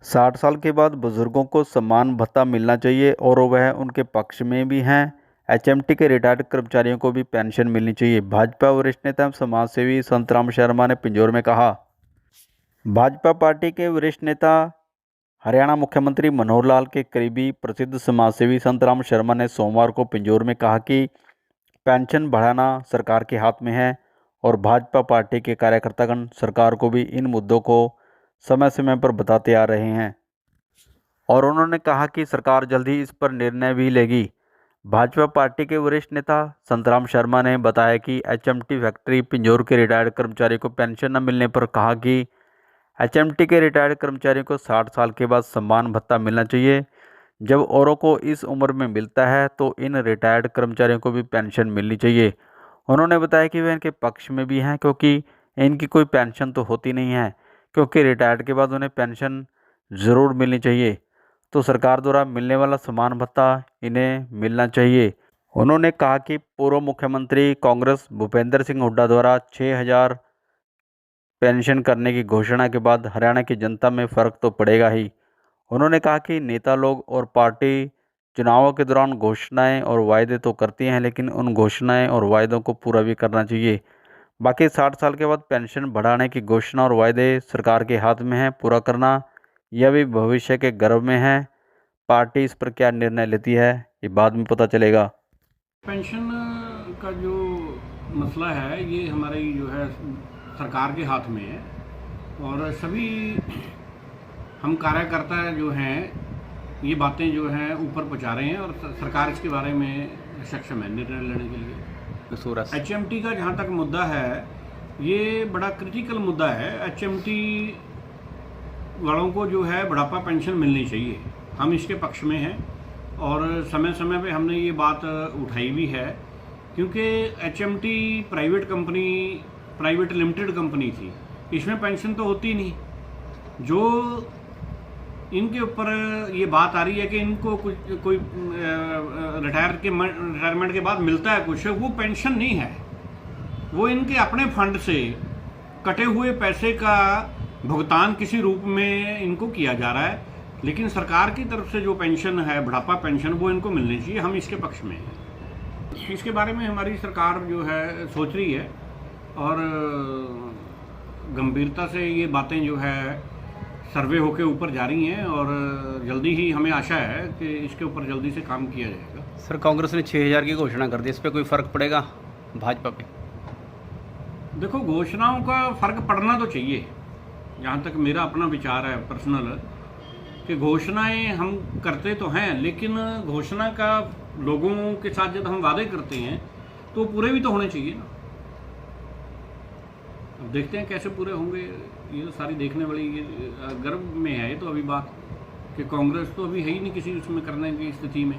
60 साल के बाद बुजुर्गों को सम्मान भत्ता मिलना चाहिए और वह उनके पक्ष में भी हैं। एचएमटी के रिटायर्ड कर्मचारियों को भी पेंशन मिलनी चाहिए। भाजपा वरिष्ठ नेता एवं समाज सेवी संतराम शर्मा ने पिंजौर में कहा। भाजपा पार्टी के वरिष्ठ नेता हरियाणा मुख्यमंत्री मनोहर लाल के करीबी प्रसिद्ध समाजसेवी संतराम शर्मा ने सोमवार को पिंजौर में कहा कि पेंशन बढ़ाना सरकार के हाथ में है और भाजपा पार्टी के कार्यकर्तागण सरकार को भी इन मुद्दों को समय समय पर बताते आ रहे हैं और उन्होंने कहा कि सरकार जल्द ही इस पर निर्णय भी लेगी। भाजपा पार्टी के वरिष्ठ नेता संतराम शर्मा ने बताया कि एचएमटी फैक्ट्री पिंजौर के रिटायर्ड कर्मचारी को पेंशन न मिलने पर कहा कि एचएमटी के रिटायर्ड कर्मचारियों को 60 साल के बाद सम्मान भत्ता मिलना चाहिए। जब औरों को इस उम्र में मिलता है तो इन रिटायर्ड कर्मचारियों को भी पेंशन मिलनी चाहिए। उन्होंने बताया कि वे इनके पक्ष में भी हैं क्योंकि इनकी कोई पेंशन तो होती नहीं है, क्योंकि रिटायर्ड के बाद उन्हें पेंशन ज़रूर मिलनी चाहिए, तो सरकार द्वारा मिलने वाला सम्मान भत्ता इन्हें मिलना चाहिए। उन्होंने कहा कि पूर्व मुख्यमंत्री कांग्रेस भूपेंद्र सिंह हुड्डा द्वारा 6,000 पेंशन करने की घोषणा के बाद हरियाणा की जनता में फ़र्क तो पड़ेगा ही। उन्होंने कहा कि नेता लोग और पार्टी चुनावों के दौरान घोषणाएं और वायदे तो करती हैं, लेकिन उन घोषणाएं और वायदों को पूरा भी करना चाहिए। बाकी 60 साल के बाद पेंशन बढ़ाने की घोषणा और वायदे सरकार के हाथ में है, पूरा करना यह भी भविष्य के गर्भ में है। पार्टी इस पर क्या निर्णय लेती है ये बाद में पता चलेगा। पेंशन का जो मसला है ये हमारे जो है सरकार के हाथ में है और सभी हम कार्यकर्ता जो हैं ये बातें जो हैं ऊपर पहुंचा रहे हैं और सरकार इसके बारे में सक्षम है निर्णय लेने के लिए। एचएमटी का जहां तक मुद्दा है ये बड़ा क्रिटिकल मुद्दा है। एचएमटी वालों को जो है बुढ़ापा पेंशन मिलनी चाहिए, हम इसके पक्ष में हैं और समय समय पे हमने ये बात उठाई भी है, क्योंकि एचएमटी प्राइवेट लिमिटेड कंपनी थी, इसमें पेंशन तो होती नहीं। जो इनके ऊपर ये बात आ रही है कि इनको कोई रिटायरमेंट के बाद मिलता है कुछ, वो पेंशन नहीं है, वो इनके अपने फंड से कटे हुए पैसे का भुगतान किसी रूप में इनको किया जा रहा है। लेकिन सरकार की तरफ से जो पेंशन है बुढ़ापा पेंशन वो इनको मिलनी चाहिए, हम इसके पक्ष में हैं। इसके बारे में हमारी सरकार जो है सोच रही है और गंभीरता से ये बातें जो है सर्वे होके ऊपर जा रही हैं और जल्दी ही हमें आशा है कि इसके ऊपर जल्दी से काम किया जाएगा। सर, कांग्रेस ने 6,000 की घोषणा कर दी, इस पर कोई फ़र्क पड़ेगा भाजपा पे? देखो, घोषणाओं का फ़र्क पड़ना तो चाहिए, जहाँ तक मेरा अपना विचार है पर्सनल, कि घोषणाएं हम करते तो हैं, लेकिन घोषणा का लोगों के साथ जब हम वादे करते हैं तो पूरे भी तो होने चाहिए ना। अब देखते हैं कैसे पूरे होंगे, ये तो सारी देखने वाली ये गर्व में है। ये तो अभी बात कि कांग्रेस तो अभी है ही नहीं किसी उसमें करने की स्थिति में।